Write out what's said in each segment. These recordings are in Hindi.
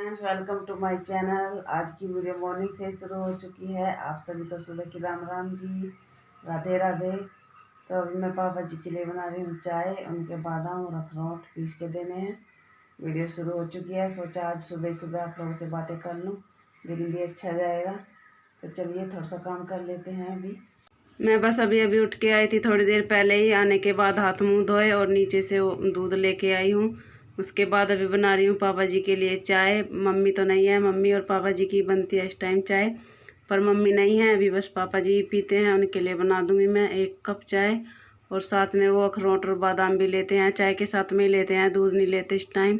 Friends, welcome to my channel. आज की वीडियो मॉर्निंग से शुरू हो चुकी है। आप सभी को सुबह की राम राम जी, राधे राधे। तो अभी मैं पापा जी के लिए बना रही हूँ चाय। उनके बादाम और अखरोट पीस के देने हैं। वीडियो शुरू हो चुकी है। सोचा आज सुबह सुबह आप लोगों से बातें कर लूँ, दिन भी अच्छा जाएगा। तो चलिए थोड़ा सा काम कर लेते हैं। अभी मैं बस अभी उठ के आई थी, थोड़ी देर पहले ही। आने के बाद हाथ मुंह धोए और नीचे से दूध लेके आई हूँ। उसके बाद अभी बना रही हूँ पापा जी के लिए चाय। मम्मी तो नहीं है, मम्मी और पापा जी की बनती है इस टाइम चाय, पर मम्मी नहीं है अभी, बस पापा जी पीते हैं। उनके लिए बना दूँगी मैं 1 कप चाय। और साथ में वो अखरोट और बादाम भी लेते हैं, चाय के साथ में ही लेते हैं, दूध नहीं लेते इस टाइम।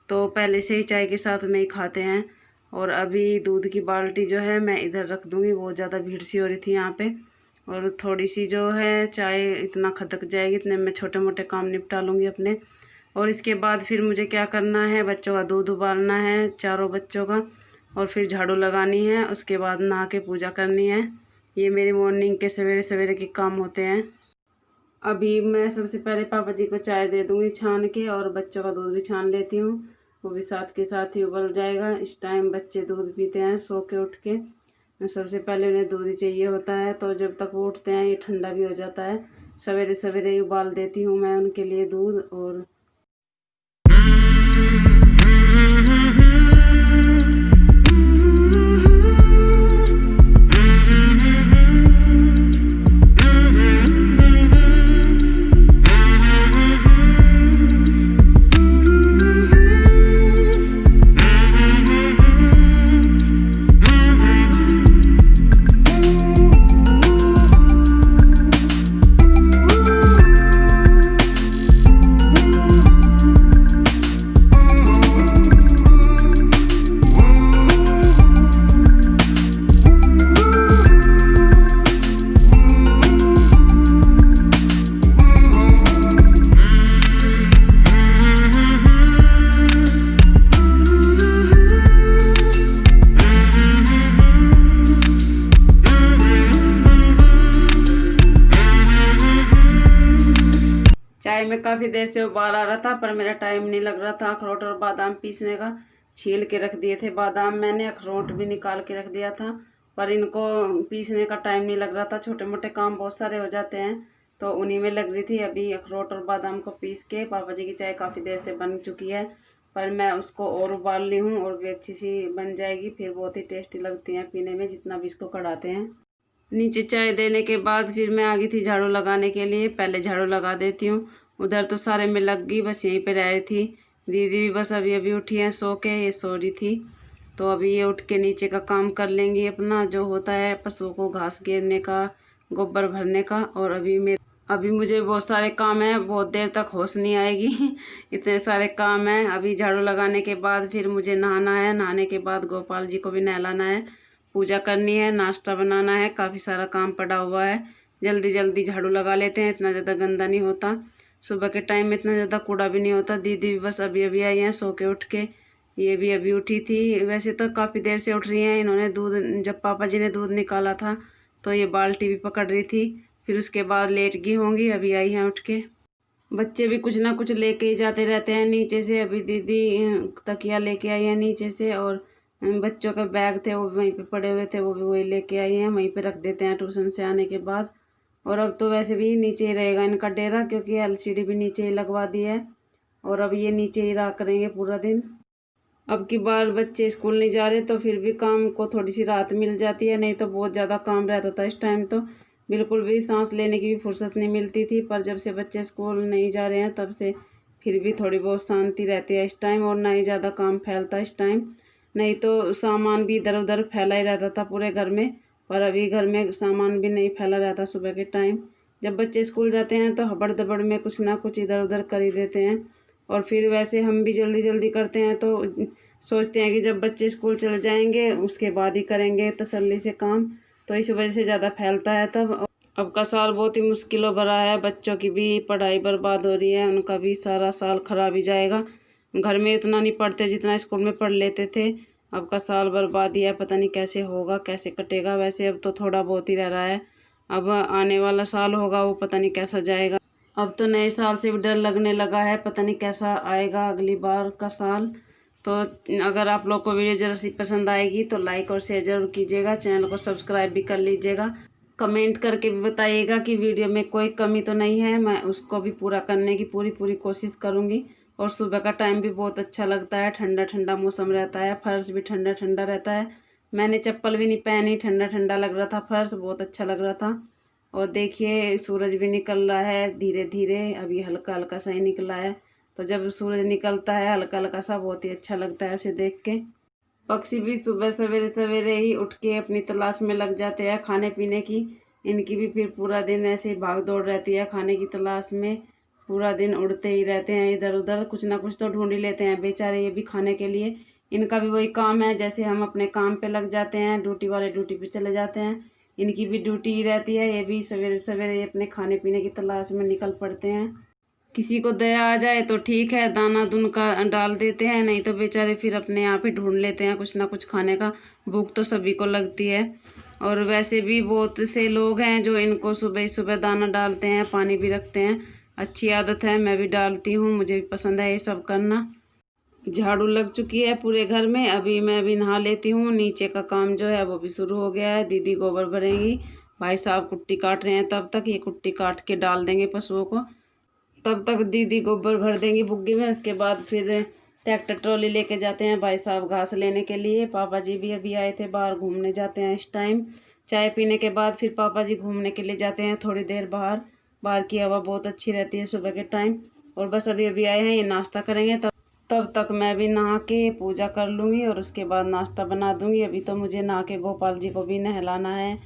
तो पहले से ही चाय के साथ में ही खाते हैं। और अभी दूध की बाल्टी जो है मैं इधर रख दूँगी, बहुत ज़्यादा भीड़ सी हो रही थी यहाँ पे। और थोड़ी सी जो है चाय इतना खदक जाएगी, इतने में छोटे मोटे काम निपटा लूँगी अपने। और इसके बाद फिर मुझे क्या करना है, बच्चों का दूध उबालना है, चारों बच्चों का, और फिर झाड़ू लगानी है। उसके बाद नहा के पूजा करनी है। ये मेरी मॉर्निंग के सवेरे सवेरे के काम होते हैं। अभी मैं सबसे पहले पापा जी को चाय दे दूँगी छान के, और बच्चों का दूध भी छान लेती हूँ, वो भी साथ के साथ ही उबल जाएगा। इस टाइम बच्चे दूध पीते हैं सो के उठ के। सबसे पहले उन्हें दूध ही चाहिए होता है, तो जब तक वो उठते हैं ये ठंडा भी हो जाता है। सवेरे सवेरे ही उबाल देती हूँ मैं उनके लिए दूध। और चाय में काफ़ी देर से उबाल आ रहा था, पर मेरा टाइम नहीं लग रहा था अखरोट और बादाम पीसने का। छील के रख दिए थे बादाम मैंने, अखरोट भी निकाल के रख दिया था, पर इनको पीसने का टाइम नहीं लग रहा था। छोटे मोटे काम बहुत सारे हो जाते हैं, तो उन्हीं में लग रही थी। अभी अखरोट और बादाम को पीस के पापा जी की चाय काफ़ी देर से बन चुकी है, पर मैं उसको और उबाल ली हूँ, और भी अच्छी सी बन जाएगी। फिर बहुत ही टेस्टी लगती हैं पीने में, जितना भी इसको कढ़ाते हैं। नीचे चाय देने के बाद फिर मैं आ गई थी झाड़ू लगाने के लिए। पहले झाड़ू लगा देती हूँ, उधर तो सारे में लग गई, बस यहीं पे रह रही थी। दीदी भी बस अभी उठी है सो के, ये सो रही थी। तो अभी ये उठ के नीचे का काम कर लेंगी अपना, जो होता है पशुओं को घास घेरने का, गोबर भरने का। और अभी मुझे बहुत सारे काम है, बहुत देर तक होश नहीं आएगी इतने सारे काम हैं। अभी झाड़ू लगाने के बाद फिर मुझे नहाना है। नहाने के बाद गोपाल जी को भी नहलाना है, पूजा करनी है, नाश्ता बनाना है, काफ़ी सारा काम पड़ा हुआ है। जल्दी जल्दी झाड़ू लगा लेते हैं, इतना ज़्यादा गंदा नहीं होता। सुबह के टाइम में इतना ज़्यादा कूड़ा भी नहीं होता। दीदी भी बस अभी आई हैं सो के उठ के, ये भी अभी उठी थी। वैसे तो काफ़ी देर से उठ रही हैं। इन्होंने दूध, जब पापा जी ने दूध निकाला था तो ये बाल्टी भी पकड़ रही थी, फिर उसके बाद लेट गई होंगी, अभी आई हैं उठ के। बच्चे भी कुछ ना कुछ लेके ही जाते रहते हैं नीचे से। अभी दीदी तकिया लेके आई है नीचे से, और बच्चों के बैग थे वो भी वहीं पे पड़े हुए थे, वो भी वही लेके आई हैं, वहीं पे रख देते हैं ट्यूशन से आने के बाद। और अब तो वैसे भी नीचे ही रहेगा इनका डेरा, क्योंकि एलसीडी भी नीचे ही लगवा दी है, और अब ये नीचे ही रहा करेंगे पूरा दिन। अब की बार बच्चे स्कूल नहीं जा रहे, तो फिर भी काम को थोड़ी सी राहत मिल जाती है, नहीं तो बहुत ज़्यादा काम रहता था इस टाइम। तो बिल्कुल भी सांस लेने की भी फुर्सत नहीं मिलती थी, पर जब से बच्चे स्कूल नहीं जा रहे हैं तब से फिर भी थोड़ी बहुत शांति रहती है इस टाइम, और ना ही ज़्यादा काम फैलता इस टाइम। नहीं तो सामान भी इधर उधर फैला ही रहता था पूरे घर में, पर अभी घर में सामान भी नहीं फैला रहता सुबह के टाइम। जब बच्चे स्कूल जाते हैं तो हबड़ दबड़ में कुछ ना कुछ इधर उधर कर ही देते हैं, और फिर वैसे हम भी जल्दी जल्दी करते हैं, तो सोचते हैं कि जब बच्चे स्कूल चले जाएंगे उसके बाद ही करेंगे तसल्ली से काम, तो इस वजह से ज़्यादा फैलता है तब। अब का साल बहुत ही मुश्किलों भरा है, बच्चों की भी पढ़ाई बर्बाद हो रही है, उनका भी सारा साल खराब ही जाएगा। घर में इतना नहीं पढ़ते जितना स्कूल में पढ़ लेते थे। अब का साल बर्बाद ही है, पता नहीं कैसे होगा, कैसे कटेगा। वैसे अब तो थोड़ा बहुत ही रह रहा है, अब आने वाला साल होगा वो पता नहीं कैसा जाएगा। अब तो नए साल से भी डर लगने लगा है, पता नहीं कैसा आएगा अगली बार का साल। तो अगर आप लोग को वीडियो जरा सी पसंद आएगी तो लाइक और शेयर ज़रूर कीजिएगा, चैनल को सब्सक्राइब भी कर लीजिएगा। कमेंट करके भी बताइएगा कि वीडियो में कोई कमी तो नहीं है, मैं उसको भी पूरा करने की पूरी कोशिश करूँगी। और सुबह का टाइम भी बहुत अच्छा लगता है, ठंडा ठंडा मौसम रहता है, फर्श भी ठंडा ठंडा रहता है। मैंने चप्पल भी नहीं पहनी, ठंडा ठंडा लग रहा था, फर्श बहुत अच्छा लग रहा था। और देखिए सूरज भी निकल रहा है धीरे धीरे, अभी हल्का हल्का सा ही निकला है। तो जब सूरज निकलता है हल्का हल्का सा, बहुत ही अच्छा लगता है उसे देख के। पक्षी भी सुबह सवेरे सवेरे ही उठ के अपनी तलाश में लग जाते हैं खाने पीने की। इनकी भी फिर पूरा दिन ऐसे ही भाग दौड़ रहती है खाने की तलाश में, पूरा दिन उड़ते ही रहते हैं इधर उधर, कुछ ना कुछ तो ढूंढ ही लेते हैं बेचारे ये भी खाने के लिए। इनका भी वही काम है, जैसे हम अपने काम पे लग जाते हैं, ड्यूटी वाले ड्यूटी पे चले जाते हैं, इनकी भी ड्यूटी ही रहती है। ये भी सवेरे सवेरे अपने खाने पीने की तलाश में निकल पड़ते हैं। किसी को दया आ जाए तो ठीक है, दाना दून का डाल देते हैं, नहीं तो बेचारे फिर अपने आप ही ढूंढ लेते हैं कुछ ना कुछ खाने का। भूख तो सभी को लगती है। और वैसे भी बहुत से लोग हैं जो इनको सुबह सुबह दाना डालते हैं, पानी भी रखते हैं। अच्छी आदत है, मैं भी डालती हूँ, मुझे भी पसंद है ये सब करना। झाड़ू लग चुकी है पूरे घर में, अभी मैं भी नहा लेती हूँ। नीचे का काम जो है वो भी शुरू हो गया है, दीदी गोबर भरेंगी, भाई साहब कुट्टी काट रहे हैं, तब तक ये कुट्टी काट के डाल देंगे पशुओं को, तब तक दीदी गोबर भर देंगी बुग्गी में। उसके बाद फिर ट्रैक्टर ट्रॉली लेके जाते हैं भाई साहब घास लेने के लिए। पापा जी भी अभी आए थे, बाहर घूमने जाते हैं इस टाइम। चाय पीने के बाद फिर पापा जी घूमने के लिए जाते हैं थोड़ी देर बाहर। बाहर की हवा बहुत अच्छी रहती है सुबह के टाइम। और बस अभी अभी आए हैं, ये नाश्ता करेंगे, तब तक मैं भी नहा के पूजा कर लूँगी और उसके बाद नाश्ता बना दूँगी। अभी तो मुझे नहा के गोपाल जी को भी नहलाना है,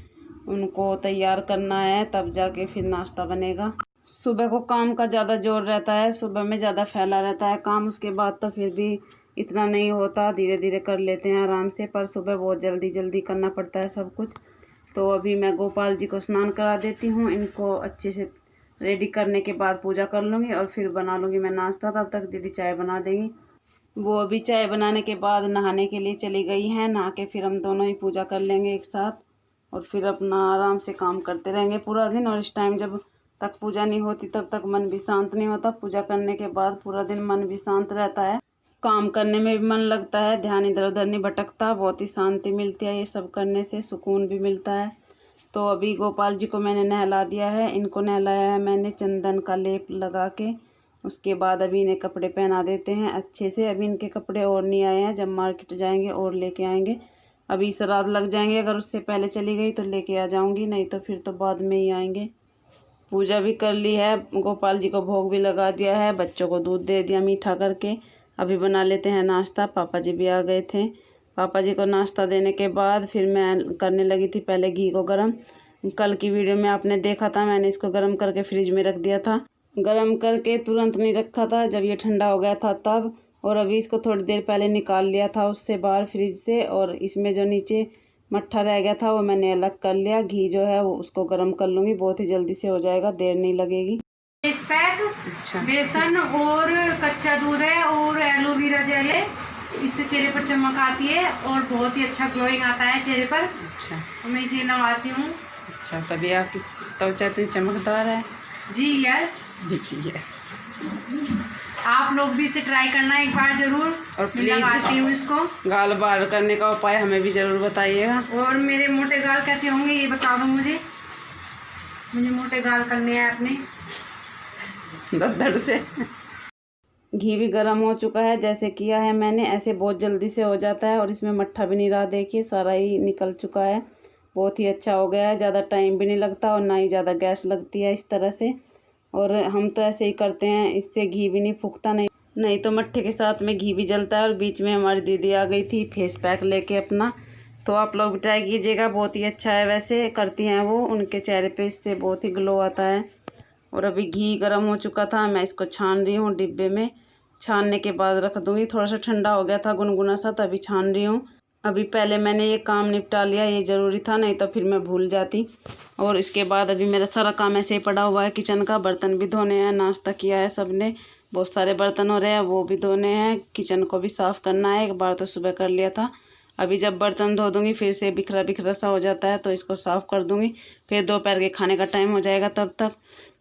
उनको तैयार करना है, तब जाके फिर नाश्ता बनेगा। सुबह को काम का ज़्यादा जोर रहता है, सुबह में ज़्यादा फैला रहता है काम, उसके बाद तो फिर भी इतना नहीं होता, धीरे धीरे कर लेते हैं आराम से। पर सुबह बहुत जल्दी जल्दी करना पड़ता है सब कुछ। तो अभी मैं गोपाल जी को स्नान करा देती हूँ, इनको अच्छे से रेडी करने के बाद पूजा कर लूँगी और फिर बना लूँगी मैं नाश्ता। तब तक दीदी चाय बना देंगी। वो अभी चाय बनाने के बाद नहाने के लिए चली गई हैं, नहा के फिर हम दोनों ही पूजा कर लेंगे एक साथ और फिर अपना आराम से काम करते रहेंगे पूरा दिन। और इस टाइम जब तक पूजा नहीं होती तब तक मन भी शांत नहीं होता, पूजा करने के बाद पूरा दिन मन भी शांत रहता है, काम करने में भी मन लगता है, ध्यान इधर उधर नहीं भटकता, बहुत ही शांति मिलती है ये सब करने से, सुकून भी मिलता है। तो अभी गोपाल जी को मैंने नहला दिया है, इनको नहलाया है मैंने चंदन का लेप लगा के। उसके बाद अभी इन्हें कपड़े पहना देते हैं अच्छे से। अभी इनके कपड़े और नहीं आए हैं, जब मार्केट जाएंगे और लेके आएंगे। अभी श्राद्ध लग जाएंगे, अगर उससे पहले चली गई तो लेके आ जाऊंगी, नहीं तो फिर तो बाद में ही आएंगे। पूजा भी कर ली है, गोपाल जी को भोग भी लगा दिया है, बच्चों को दूध दे दिया मीठा करके। अभी बना लेते हैं नाश्ता, पापा जी भी आ गए थे। पापा जी को नाश्ता देने के बाद फिर मैं करने लगी थी पहले घी को गरम। कल की वीडियो में आपने देखा था, मैंने इसको गरम करके फ्रिज में रख दिया था। गरम करके तुरंत नहीं रखा था, जब ये ठंडा हो गया था तब। और अभी इसको थोड़ी देर पहले निकाल लिया था उससे बाहर फ्रिज से, और इसमें जो नीचे मट्ठा रह गया था वो मैंने अलग कर लिया। घी जो है वो उसको गर्म कर लूँगी, बहुत ही जल्दी से हो जाएगा, देर नहीं लगेगी। इस पैक अच्छा, बेसन और कच्चा दूध है और एलोवेरा जेल है, इससे चेहरे पर चमक आती है और बहुत ही अच्छा ग्लोइंग आता है चेहरे पर। अच्छा, तो मैं इसे लगाती हूँ। अच्छा, तभी आपकी त्वचा इतनी चमकदार है। जी यस, जी है। आप लोग भी इसे ट्राई करना एक बार जरूर। और मैं लगाती हूँ इसको। गाल बाहर करने का उपाय हमें भी ज़रूर बताइएगा। और मेरे मोटे गाल कैसे होंगे ये बता दो मुझे मोटे गाल करने हैं अपने दर्द से। घी भी गर्म हो चुका है, जैसे किया है मैंने ऐसे बहुत जल्दी से हो जाता है। और इसमें मट्ठा भी नहीं रहा, देखिए सारा ही निकल चुका है, बहुत ही अच्छा हो गया है। ज़्यादा टाइम भी नहीं लगता और ना ही ज़्यादा गैस लगती है इस तरह से। और हम तो ऐसे ही करते हैं, इससे घी भी नहीं फूकता, नहीं तो मट्ठे के साथ में घी भी जलता है। और बीच में हमारी दीदी आ गई थी फेस पैक लेके अपना, तो आप लोग भी ट्राई कीजिएगा, बहुत ही अच्छा है। वैसे करती हैं वो, उनके चेहरे पे इससे बहुत ही ग्लो आता है। और अभी घी गर्म हो चुका था, मैं इसको छान रही हूँ डिब्बे में। छानने के बाद रख दूँगी, थोड़ा सा ठंडा हो गया था गुनगुना सा, तभी छान रही हूँ। अभी पहले मैंने ये काम निपटा लिया, ये ज़रूरी था, नहीं तो फिर मैं भूल जाती। और इसके बाद अभी मेरा सारा काम ऐसे ही पड़ा हुआ है किचन का। बर्तन भी धोने हैं, नाश्ता किया है सबने, बहुत सारे बर्तन हो रहे हैं, वो भी धोने हैं। किचन को भी साफ़ करना है, एक बार तो सुबह कर लिया था। अभी जब बर्तन धो दूँगी फिर से बिखरा बिखरा सा हो जाता है, तो इसको साफ़ कर दूँगी। फिर दोपहर के खाने का टाइम हो जाएगा तब तक।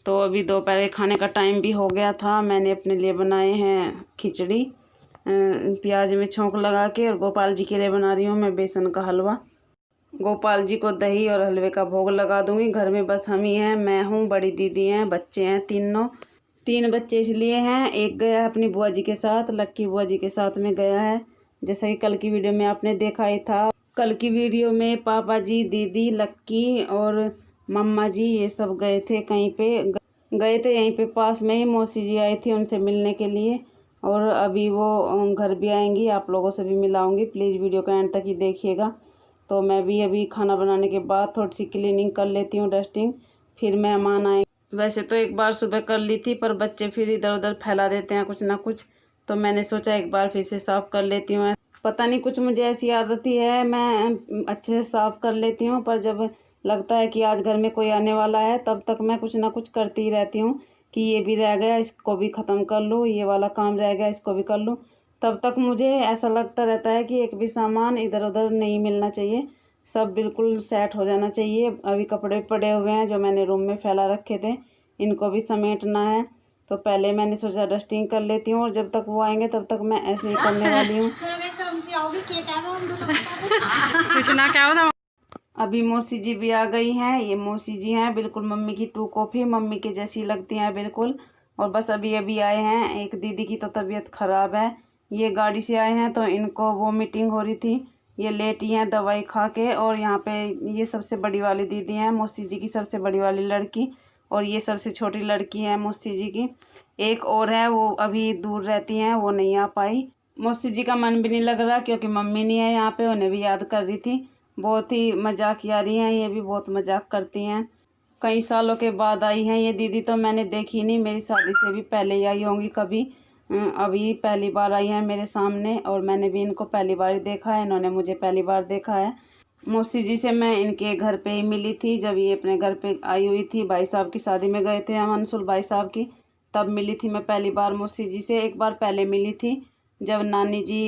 तो अभी दोपहर के खाने का टाइम भी हो गया था। मैंने अपने लिए बनाए हैं खिचड़ी प्याज में छोंक लगा के, और गोपाल जी के लिए बना रही हूँ मैं बेसन का हलवा। गोपाल जी को दही और हलवे का भोग लगा दूंगी। घर में बस हम ही हैं, मैं हूँ, बड़ी दीदी हैं, बच्चे हैं तीन बच्चे इसलिए हैं। एक गया है अपनी बुआ जी के साथ, लक्की बुआ जी के साथ में गया है, जैसा कि कल की वीडियो में आपने देखा ही था। कल की वीडियो में पापा जी, दीदी, लक्की और मम्मा जी ये सब गए थे, कहीं पे गए थे, यहीं पे पास में ही मौसी जी आई थी उनसे मिलने के लिए। और अभी वो घर भी आएंगी, आप लोगों से भी मिलाऊंगी। प्लीज़ वीडियो का एंड तक ही देखिएगा। तो मैं भी अभी खाना बनाने के बाद थोड़ी सी क्लीनिंग कर लेती हूँ, डस्टिंग, फिर मेहमान आए। वैसे तो एक बार सुबह कर ली थी, पर बच्चे फिर इधर उधर फैला देते हैं कुछ ना कुछ, तो मैंने सोचा एक बार फिर से साफ़ कर लेती हूँ। पता नहीं कुछ मुझे ऐसी आदत ही है, मैं अच्छे से साफ़ कर लेती हूँ, पर जब लगता है कि आज घर में कोई आने वाला है तब तक मैं कुछ ना कुछ करती ही रहती हूँ कि ये भी रह गया, इसको भी ख़त्म कर लूँ, ये वाला काम रह गया, इसको भी कर लूँ। तब तक मुझे ऐसा लगता रहता है कि एक भी सामान इधर उधर नहीं मिलना चाहिए, सब बिल्कुल सेट हो जाना चाहिए। अभी कपड़े पड़े हुए हैं जो मैंने रूम में फैला रखे थे, इनको भी समेटना है, तो पहले मैंने सोचा डस्टिंग कर लेती हूँ, और जब तक वो आएंगे तब तक मैं ऐसे ही करने वाली हूँ। कुछ ना क्या होता। अभी मौसी जी भी आ गई हैं, ये मौसी जी हैं, बिल्कुल मम्मी की टू कॉपी, मम्मी की जैसी लगती हैं बिल्कुल। और बस अभी अभी आए हैं। एक दीदी की तो तबीयत ख़राब है, ये गाड़ी से आए हैं तो इनको वोमिटिंग हो रही थी, ये लेटी हैं दवाई खा के। और यहाँ पे ये सबसे बड़ी वाली दीदी हैं, मौसी जी की सबसे बड़ी वाली लड़की, और ये सबसे छोटी लड़की है मौसी जी की। एक और है, वो अभी दूर रहती हैं, वो नहीं आ पाई। मौसी जी का मन भी नहीं लग रहा क्योंकि मम्मी नहीं है यहाँ पे, उन्हें भी याद कर रही थी। बहुत ही मजाक यारी हैं, ये भी बहुत मजाक करती हैं। कई सालों के बाद आई हैं ये दीदी, तो मैंने देखी नहीं, मेरी शादी से भी पहले ही आई होंगी कभी। अभी पहली बार आई हैं मेरे सामने, और मैंने भी इनको पहली बार ही देखा है, इन्होंने मुझे पहली बार देखा है। मौसी जी से मैं इनके घर पे ही मिली थी, जब ये अपने घर पे आई हुई थी, भाई साहब की शादी में गए थे हम, अंशुल भाई साहब की, तब मिली थी मैं पहली बार मौसी जी से। एक बार पहले मिली थी जब नानी जी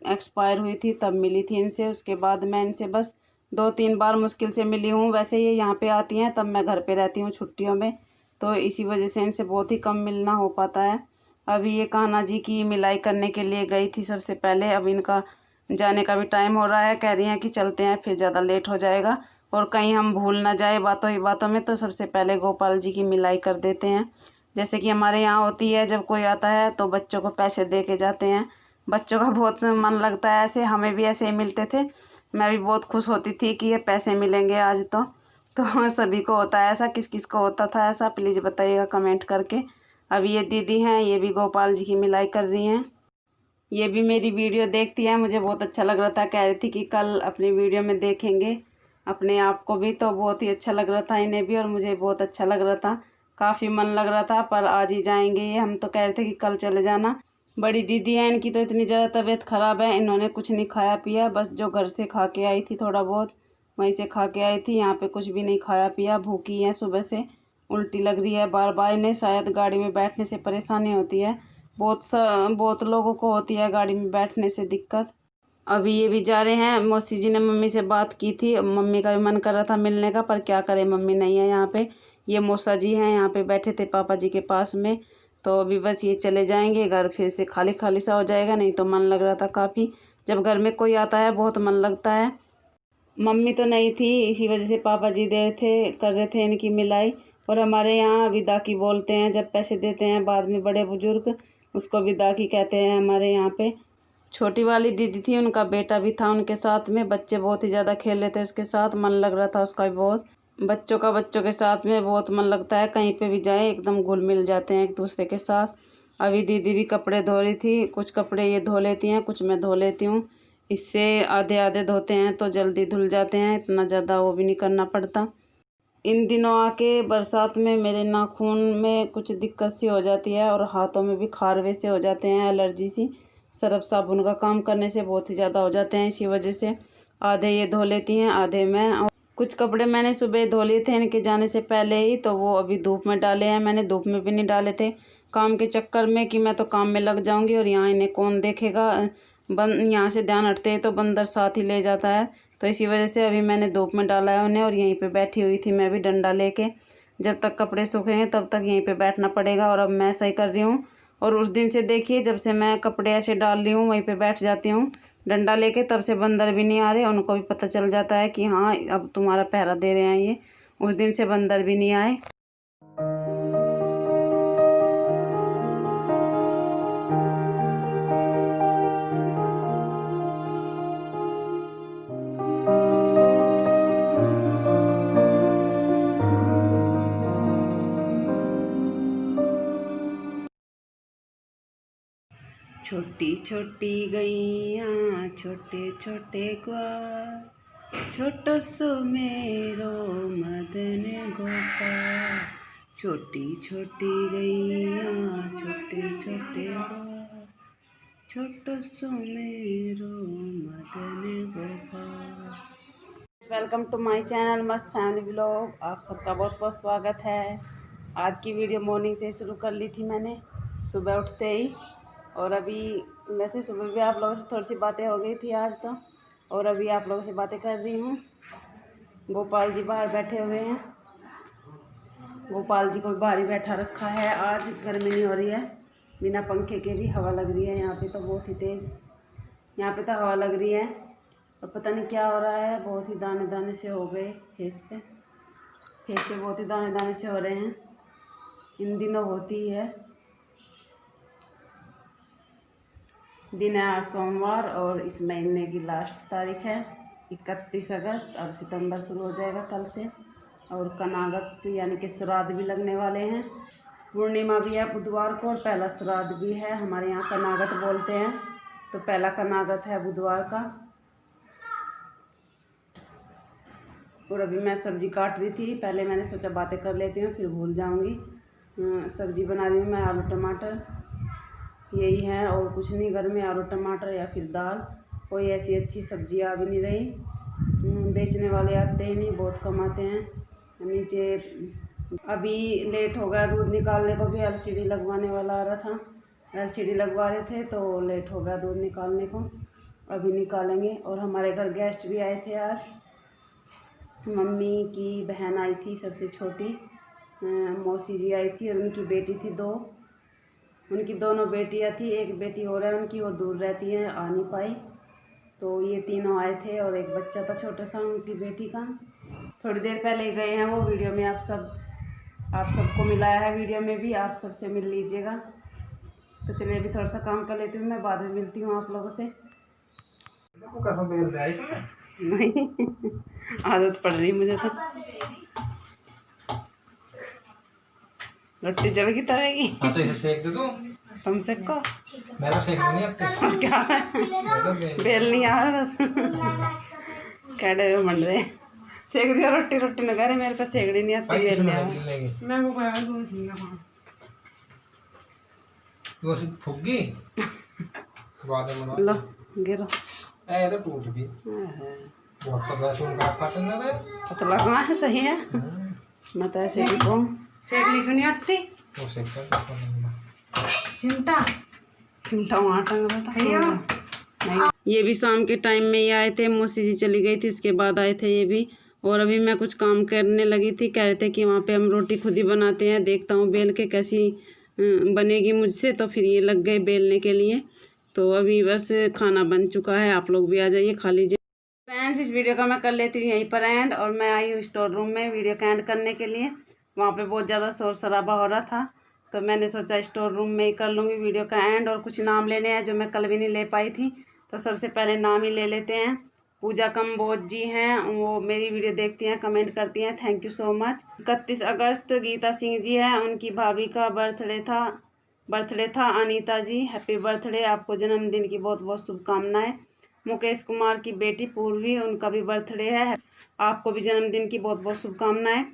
एक्सपायर हुई थी, तब मिली थी इनसे। उसके बाद मैं इनसे बस 2-3 बार मुश्किल से मिली हूँ। वैसे ये यहाँ पे आती हैं तब मैं घर पे रहती हूँ छुट्टियों में, तो इसी वजह से इनसे बहुत ही कम मिलना हो पाता है। अभी ये कान्हा जी की मिलाई करने के लिए गई थी सबसे पहले, अब इनका जाने का भी टाइम हो रहा है, कह रही हैं कि चलते हैं, फिर ज़्यादा लेट हो जाएगा और कहीं हम भूल ना जाए बातों ही बातों में, तो सबसे पहले गोपाल जी की मिलाई कर देते हैं। जैसे कि हमारे यहाँ होती है, जब कोई आता है तो बच्चों को पैसे दे के जाते हैं, बच्चों का बहुत मन लगता है ऐसे, हमें भी ऐसे ही मिलते थे, मैं भी बहुत खुश होती थी कि ये पैसे मिलेंगे आज तो सभी को होता है ऐसा, किस किस को होता था ऐसा, प्लीज़ बताइएगा कमेंट करके। अब ये दीदी हैं, ये भी गोपाल जी की मिलाई कर रही हैं, ये भी मेरी वीडियो देखती है, मुझे बहुत अच्छा लग रहा था, कह रही थी कि कल अपनी वीडियो में देखेंगे अपने आप को भी, तो बहुत ही अच्छा लग रहा था इन्हें भी और मुझे बहुत अच्छा लग रहा था, काफ़ी मन लग रहा था, पर आज ही जाएंगे ये, हम तो कह रहे थे कि कल चले जाना। बड़ी दीदी है, इनकी तो इतनी ज़्यादा तबीयत ख़राब है, इन्होंने कुछ नहीं खाया पिया, बस जो घर से खा के आई थी थोड़ा बहुत वहीं से खा के आई थी, यहाँ पे कुछ भी नहीं खाया पिया, भूखी है, सुबह से उल्टी लग रही है बार बार इन्हें, शायद गाड़ी में बैठने से परेशानी होती है, बहुत लोगों को होती है गाड़ी में बैठने से दिक्कत। अभी ये भी जा रहे हैं, मौसी जी ने मम्मी से बात की थी, मम्मी का भी मन कर रहा था मिलने का, पर क्या करें मम्मी नहीं है यहाँ पे। ये मौसा जी हैं यहाँ पे बैठे थे पापा जी के पास में, तो अभी बस ये चले जाएंगे घर, फिर से खाली खाली सा हो जाएगा, नहीं तो मन लग रहा था काफ़ी, जब घर में कोई आता है बहुत मन लगता है। मम्मी तो नहीं थी, इसी वजह से पापा जी कर रहे थे इनकी मिलाई। और हमारे यहाँ विदा की बोलते हैं, जब पैसे देते हैं बाद में बड़े बुजुर्ग, उसको विदा की कहते हैं हमारे यहाँ पे। छोटी वाली दीदी थी, उनका बेटा भी था उनके साथ में, बच्चे बहुत ही ज़्यादा खेल रहे थे उसके साथ, मन लग रहा था उसका भी बहुत, बच्चों के साथ में बहुत मन लगता है, कहीं पे भी जाए एकदम घुल मिल जाते हैं एक दूसरे के साथ। अभी दीदी भी कपड़े धो रही थी, कुछ कपड़े ये धो लेती हैं, कुछ मैं धो लेती हूँ, इससे आधे आधे धोते हैं तो जल्दी धुल जाते हैं, इतना ज़्यादा वो भी नहीं करना पड़ता। इन दिनों आके बरसात में मेरे नाखून में कुछ दिक्कत सी हो जाती है और हाथों में भी खारवे से हो जाते हैं, एलर्जी सी, सर्फ साबुन का काम करने से बहुत ही ज़्यादा हो जाते हैं, इसी वजह से आधे ये धो लेती हैं आधे मैं। और कुछ कपड़े मैंने सुबह धो लिए थे इनके जाने से पहले ही, तो वो अभी धूप में डाले हैं, मैंने धूप में भी नहीं डाले थे काम के चक्कर में कि मैं तो काम में लग जाऊंगी और यहाँ इन्हें कौन देखेगा, यहाँ से ध्यान हटते ही तो बंदर साथ ही ले जाता है, तो इसी वजह से अभी मैंने धूप में डाला है उन्हें। और यहीं पे बैठी हुई थी मैं भी डंडा लेके, जब तक कपड़े सूखेंगे तब तक यहीं पे बैठना पड़ेगा। और अब मैं ऐसा ही कर रही हूँ, और उस दिन से देखिए जब से मैं कपड़े ऐसे डाल रही हूँ वहीं पे बैठ जाती हूँ डंडा लेके, तब से बंदर भी नहीं आ रहे। उनको भी पता चल जाता है कि हाँ अब तुम्हारा पहरा दे रहे हैं ये। उस दिन से बंदर भी नहीं आए। छोटी छोटी गैया छोटे छोटे ग्वार, छोटो सो मेरो मदन गोपाल। छोटी छोटी गैया छोटे छोटे ग्वार, छोटो सो मेरो Madan Gopal. Welcome to my channel मस्त फैमिली व्लॉग। आप सबका बहुत बहुत स्वागत है। आज की वीडियो मॉर्निंग से शुरू कर ली थी मैंने, सुबह उठते ही। और अभी वैसे सुबह भी आप लोगों से थोड़ी सी बातें हो गई थी आज तो, और अभी आप लोगों से बातें कर रही हूँ। गोपाल जी बाहर बैठे हुए हैं। गोपाल जी को बाहर ही बैठा रखा है। आज गर्मी नहीं हो रही है, बिना पंखे के भी हवा लग रही है। यहाँ पे तो बहुत ही तेज़ यहाँ पे तो हवा लग रही है। और पता नहीं क्या हो रहा है, बहुत ही दाने दाने से हो गए फेस पे बहुत ही दाने दाने से हो रहे हैं। इन दिनों होती है। दिन है आज सोमवार और इस महीने की लास्ट तारीख है 31 अगस्त। अब सितंबर शुरू हो जाएगा कल से। और कनागत यानी कि श्राद्ध भी लगने वाले हैं। पूर्णिमा भी है बुधवार को और पहला श्राद्ध भी है। हमारे यहाँ कनागत बोलते हैं, तो पहला कनागत है बुधवार का। और अभी मैं सब्ज़ी काट रही थी। पहले मैंने सोचा बातें कर लेती हूँ, फिर भूल जाऊँगी। सब्ज़ी बना रही हूँ मैं, आलू टमाटर यही है और कुछ नहीं घर में। आलू टमाटर या फिर दाल, कोई ऐसी अच्छी सब्ज़ी आ भी नहीं रही। बेचने वाले आते ही नहीं, बहुत कम आते हैं नीचे। अभी लेट हो गया दूध निकालने को भी। एलसीडी लगवाने वाला आ रहा था, एलसीडी लगवा रहे थे तो लेट हो गया दूध निकालने को। अभी निकालेंगे। और हमारे घर गेस्ट भी आए थे आज। मम्मी की बहन आई थी सबसे छोटी, मौसी जी आई थी और उनकी बेटी थी दो। उनकी दोनों बेटियां थी, एक बेटी और है उनकी, वो दूर रहती है, आ नहीं पाई। तो ये तीनों आए थे और एक बच्चा था छोटा सा उनकी बेटी का। थोड़ी देर पहले गए हैं वो। वीडियो में आप सबको मिलाया है, वीडियो में भी आप सबसे मिल लीजिएगा। तो चलिए अभी थोड़ा सा काम कर लेती हूँ, मैं बाद में मिलती हूँ आप लोगों से। नहीं आदत पड़ रही मुझे तो। रोटी जल गई तवे की। हाँ तो इसे सेक दे दो। तुम सेको, मेरा सेकना नहीं आते। और क्या बेल नहीं आ रहा बस कैडे में बन रहे। सेक दिया रोटी, रोटी न करे मेरे पास सेकड़ी नहीं आती, बेल नहीं आ। मैं वो करा दूँ झींगा वहाँ। वो सिर्फ फुग्गी बाद में लो गिरो ए तो टूट भी बहुत पतला सुन का पसंद है। पतला कहाँ है, सही है। मैं तो ऐसे ही कहूँ सेक लिखनी नहीं आती। वो सेक कर चिमटा चिमटा वहाँ टंग रहा था। भैया नहीं, ये भी शाम के टाइम में ही आए थे। मौसी जी चली गई थी, उसके बाद आए थे ये भी। और अभी मैं कुछ काम करने लगी थी। कह रहे थे कि वहाँ पे हम रोटी खुद ही बनाते हैं, देखता हूँ बेल के कैसी बनेगी मुझसे। तो फिर ये लग गए बेलने के लिए। तो अभी बस खाना बन चुका है, आप लोग भी आ जाइए खा लीजिए। फ्रेंड्स इस वीडियो का मैं कर लेती हूँ यहीं पर एंड। और मैं आई हूँ स्टोर रूम में वीडियो का एंड करने के लिए। वहाँ पे बहुत ज़्यादा शोर शराबा हो रहा था, तो मैंने सोचा स्टोर रूम में ही कर लूँगी वीडियो का एंड। और कुछ नाम लेने हैं जो मैं कल भी नहीं ले पाई थी, तो सबसे पहले नाम ही ले लेते हैं। पूजा कंबोज जी हैं, वो मेरी वीडियो देखती हैं, कमेंट करती हैं, थैंक यू सो मच। 31 अगस्त गीता सिंह जी हैं, उनकी भाभी का बर्थडे था। अनीता जी हैप्पी बर्थडे, आपको जन्मदिन की बहुत बहुत शुभकामनाएं। मुकेश कुमार की बेटी पूर्वी, उनका भी बर्थडे है, आपको भी जन्मदिन की बहुत बहुत शुभकामनाएं।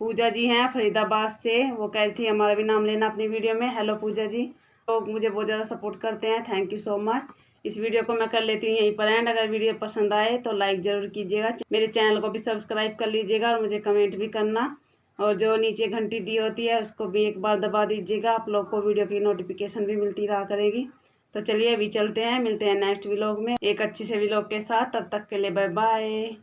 पूजा जी हैं फरीदाबाद से, वो कह रही थी हमारा भी नाम लेना अपनी वीडियो में। हेलो पूजा जी, तो मुझे बहुत ज़्यादा सपोर्ट करते हैं, थैंक यू सो मच। इस वीडियो को मैं कर लेती हूँ यहीं पर एंड। अगर वीडियो पसंद आए तो लाइक ज़रूर कीजिएगा, मेरे चैनल को भी सब्सक्राइब कर लीजिएगा और मुझे कमेंट भी करना। और जो नीचे घंटी दी होती है उसको भी एक बार दबा दीजिएगा, आप लोग को वीडियो की नोटिफिकेशन भी मिलती रहा करेगी। तो चलिए अभी चलते हैं, मिलते हैं नेक्स्ट व्लॉग में एक अच्छी से व्लॉग के साथ। तब तक के लिए बाय बाय।